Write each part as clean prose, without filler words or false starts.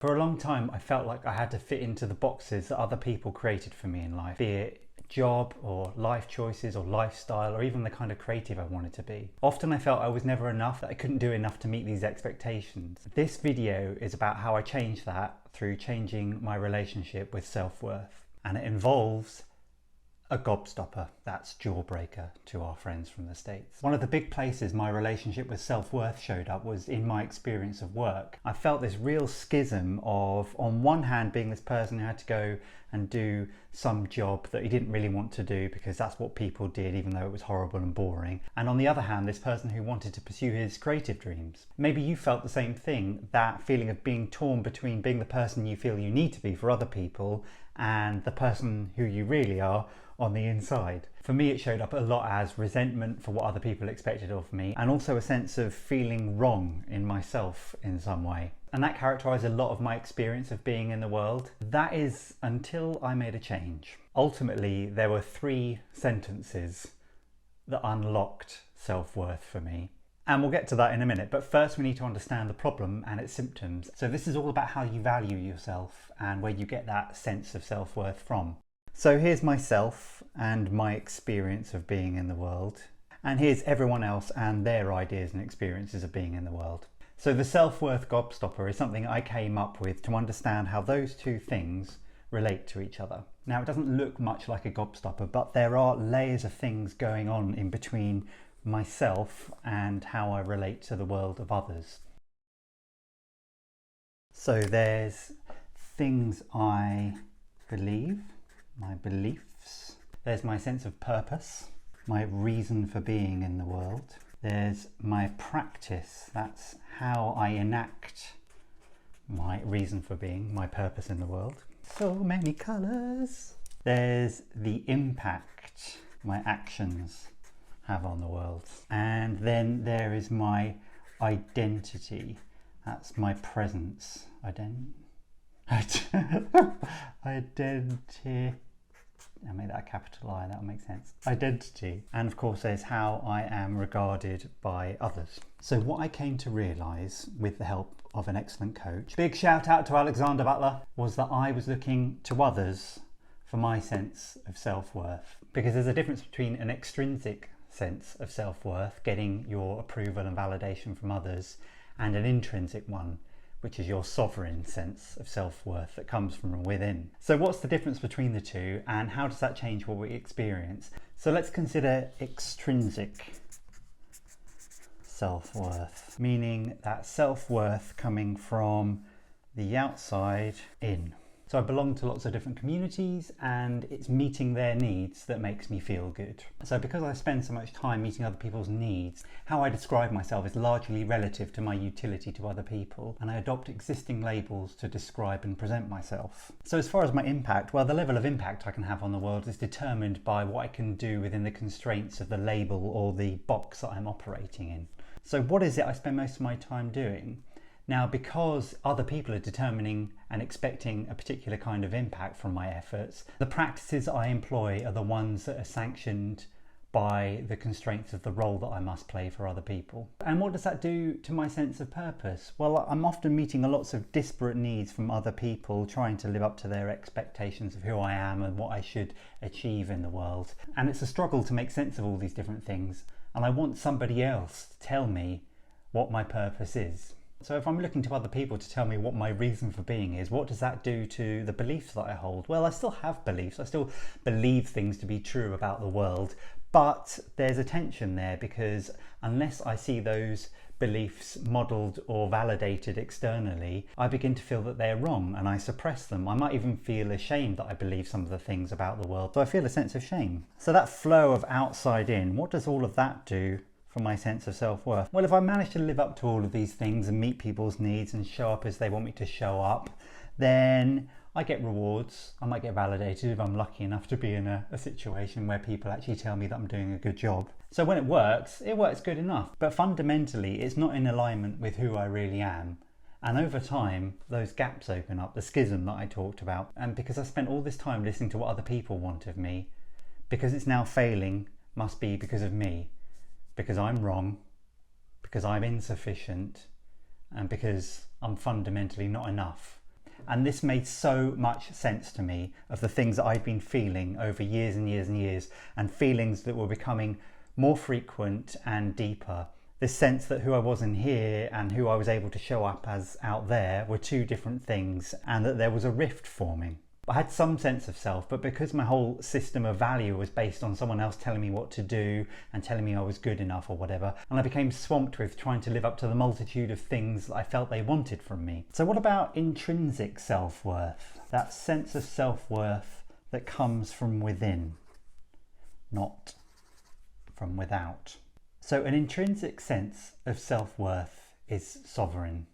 For a long time, I felt like I had to fit into the boxes that other people created for me in life, be it job or life choices or lifestyle or even the kind of creative I wanted to be. Often I felt I was never enough, that I couldn't do enough to meet these expectations. This video is about how I changed that through changing my relationship with self-worth. And it involves a gobstopper. That's jawbreaker to our friends from the States. One of the big places my relationship with self-worth showed up was in my experience of work. I felt this real schism of, on one hand, being this person who had to go and do some job that he didn't really want to do because that's what people did, even though it was horrible and boring. And on the other hand, this person who wanted to pursue his creative dreams. Maybe you felt the same thing, that feeling of being torn between being the person you feel you need to be for other people and the person who you really are on the inside. For me, it showed up a lot as resentment for what other people expected of me, and also a sense of feeling wrong in myself in some way. And that characterized a lot of my experience of being in the world. That is until I made a change. Ultimately, there were 3 sentences that unlocked self-worth for me. And we'll get to that in a minute, but first we need to understand the problem and its symptoms. So this is all about how you value yourself and where you get that sense of self-worth from. So here's myself and my experience of being in the world. And here's everyone else and their ideas and experiences of being in the world. So the Selfworth Gobstopper is something I came up with to understand how those 2 things relate to each other. Now, it doesn't look much like a gobstopper, but there are layers of things going on in between myself and how I relate to the world of others. So there's things I believe, my beliefs. There's my sense of purpose, my reason for being in the world. There's my practice, that's how I enact my reason for being, my purpose in the world. So many colours. There's the impact my actions have on the world. And then there is my identity, that's my presence. Identity. I made that a capital I, that'll make sense. Identity. And of course there's how I am regarded by others. So what I came to realise with the help of an excellent coach, big shout out to Alexander Butler, was that I was looking to others for my sense of self-worth. Because there's a difference between an extrinsic sense of self-worth, getting your approval and validation from others, and an intrinsic one, which is your sovereign sense of self-worth that comes from within. So what's the difference between the 2 and how does that change what we experience? So let's consider extrinsic self-worth, meaning that self-worth coming from the outside in. So I belong to lots of different communities and it's meeting their needs that makes me feel good. So because I spend so much time meeting other people's needs, how I describe myself is largely relative to my utility to other people, and I adopt existing labels to describe and present myself. So as far as my impact, well, the level of impact I can have on the world is determined by what I can do within the constraints of the label or the box that I'm operating in. So what is it I spend most of my time doing? Now, because other people are determining and expecting a particular kind of impact from my efforts, the practices I employ are the ones that are sanctioned by the constraints of the role that I must play for other people. And what does that do to my sense of purpose? Well, I'm often meeting lots of disparate needs from other people, trying to live up to their expectations of who I am and what I should achieve in the world. And it's a struggle to make sense of all these different things. And I want somebody else to tell me what my purpose is. So if I'm looking to other people to tell me what my reason for being is, what does that do to the beliefs that I hold? Well, I still have beliefs. I still believe things to be true about the world, but there's a tension there because unless I see those beliefs modelled or validated externally, I begin to feel that they're wrong and I suppress them. I might even feel ashamed that I believe some of the things about the world. So I feel a sense of shame. So that flow of outside in, what does all of that do for my sense of self-worth? Well, if I manage to live up to all of these things and meet people's needs and show up as they want me to show up, then I get rewards. I might get validated if I'm lucky enough to be in a situation where people actually tell me that I'm doing a good job. So when it works good enough. But fundamentally, it's not in alignment with who I really am. And over time, those gaps open up, the schism that I talked about. And because I spent all this time listening to what other people want of me, because it's now failing, must be because of me. Because I'm wrong, because I'm insufficient, and because I'm fundamentally not enough. And this made so much sense to me of the things that I'd been feeling over years and years and years, and feelings that were becoming more frequent and deeper. This sense that who I was in here and who I was able to show up as out there were two different things, and that there was a rift forming. I had some sense of self, but because my whole system of value was based on someone else telling me what to do and telling me I was good enough or whatever, and I became swamped with trying to live up to the multitude of things that I felt they wanted from me. So what about intrinsic self-worth? That sense of self-worth that comes from within, not from without. So an intrinsic sense of self-worth is sovereign.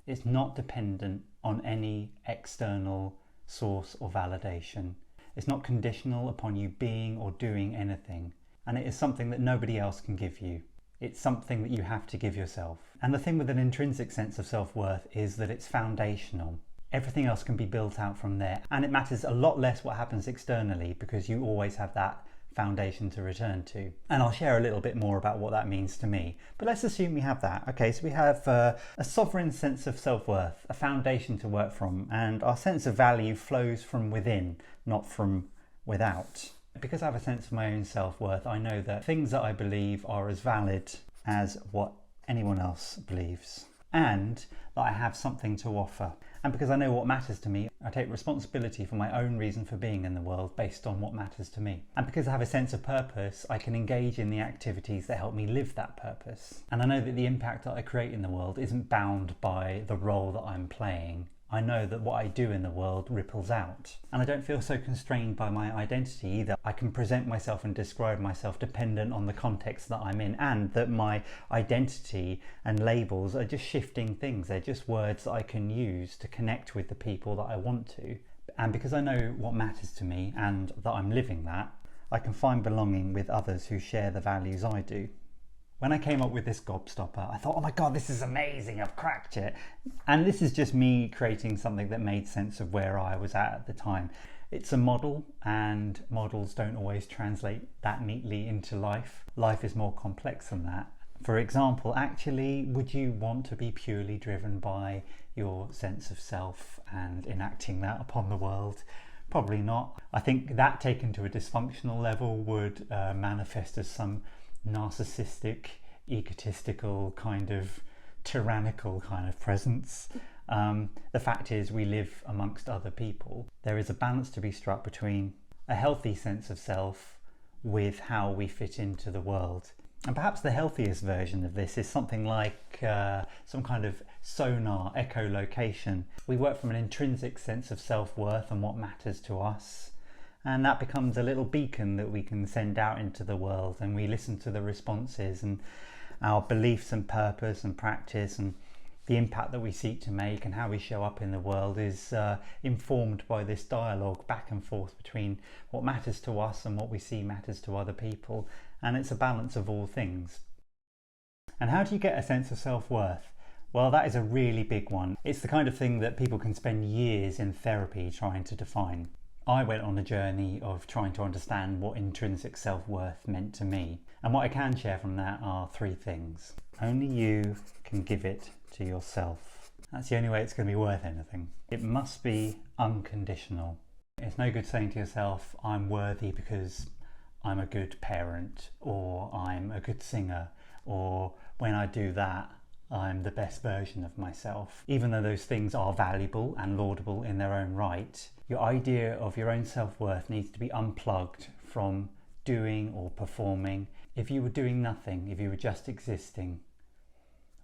It's not dependent on any external source or validation. It's not conditional upon you being or doing anything, and it is something that nobody else can give you. It's something that you have to give yourself. And the thing with an intrinsic sense of self-worth is that it's foundational. Everything else can be built out from there, and it matters a lot less what happens externally because you always have that foundation to return to. And I'll share a little bit more about what that means to me. But let's assume we have that. Okay, so we have a sovereign sense of self-worth, a foundation to work from, and our sense of value flows from within, not from without. Because I have a sense of my own self-worth, I know that things that I believe are as valid as what anyone else believes, and that I have something to offer. And because I know what matters to me, I take responsibility for my own reason for being in the world based on what matters to me. And because I have a sense of purpose, I can engage in the activities that help me live that purpose. And I know that the impact that I create in the world isn't bound by the role that I'm playing. I know that what I do in the world ripples out. And I don't feel so constrained by my identity either. I can present myself and describe myself dependent on the context that I'm in, and that my identity and labels are just shifting things. They're just words that I can use to connect with the people that I want to. And because I know what matters to me and that I'm living that, I can find belonging with others who share the values I do. When I came up with this gobstopper, I thought, oh my God, this is amazing, I've cracked it. And this is just me creating something that made sense of where I was at the time. It's a model, and models don't always translate that neatly into life. Life is more complex than that. For example, actually, would you want to be purely driven by your sense of self and enacting that upon the world? Probably not. I think that taken to a dysfunctional level would manifest as some narcissistic, egotistical, kind of tyrannical kind of presence. The fact is, we live amongst other people. There is a balance to be struck between a healthy sense of self with how we fit into the world. And perhaps the healthiest version of this is something like some kind of sonar, echolocation. We work from an intrinsic sense of self-worth and what matters to us. And that becomes a little beacon that we can send out into the world, and we listen to the responses, and our beliefs and purpose and practice and the impact that we seek to make and how we show up in the world is informed by this dialogue back and forth between what matters to us and what we see matters to other people. And it's a balance of all things. And how do you get a sense of self-worth? Well, that is a really big one. It's the kind of thing that people can spend years in therapy trying to define. I went on a journey of trying to understand what intrinsic self-worth meant to me. And what I can share from that are three things. Only you can give it to yourself. That's the only way it's going to be worth anything. It must be unconditional. It's no good saying to yourself, I'm worthy because I'm a good parent, or I'm a good singer, or when I do that, I'm the best version of myself. Even though those things are valuable and laudable in their own right, your idea of your own self-worth needs to be unplugged from doing or performing. If you were doing nothing, if you were just existing,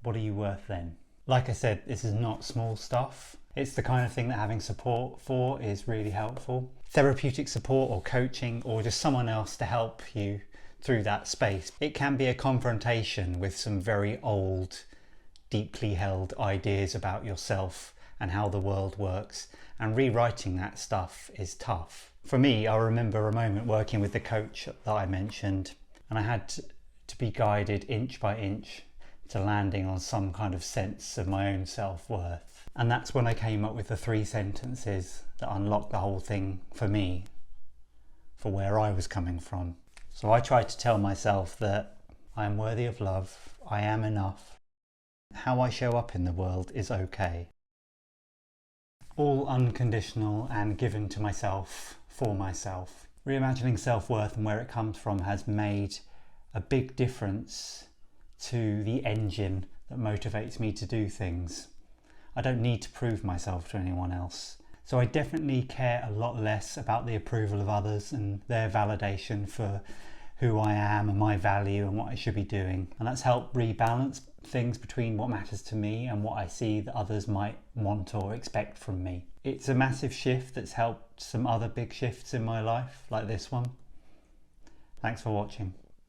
what are you worth then? Like I said, this is not small stuff. It's the kind of thing that having support for is really helpful. Therapeutic support or coaching, or just someone else to help you through that space. It can be a confrontation with some very old, deeply held ideas about yourself and how the world works, and rewriting that stuff is tough. For me, I remember a moment working with the coach that I mentioned, and I had to be guided inch by inch to landing on some kind of sense of my own self-worth. And that's when I came up with the 3 sentences that unlocked the whole thing for me, for where I was coming from. So I tried to tell myself that I am worthy of love, I am enough, how I show up in the world is okay. all unconditional and given to myself for myself. Reimagining self-worth and where it comes from has made a big difference to the engine that motivates me to do things. I don't need to prove myself to anyone else. So I definitely care a lot less about the approval of others and their validation for who I am and my value and what I should be doing. And that's helped rebalance things between what matters to me and what I see that others might want or expect from me. It's a massive shift that's helped some other big shifts in my life, like this one. Thanks for watching.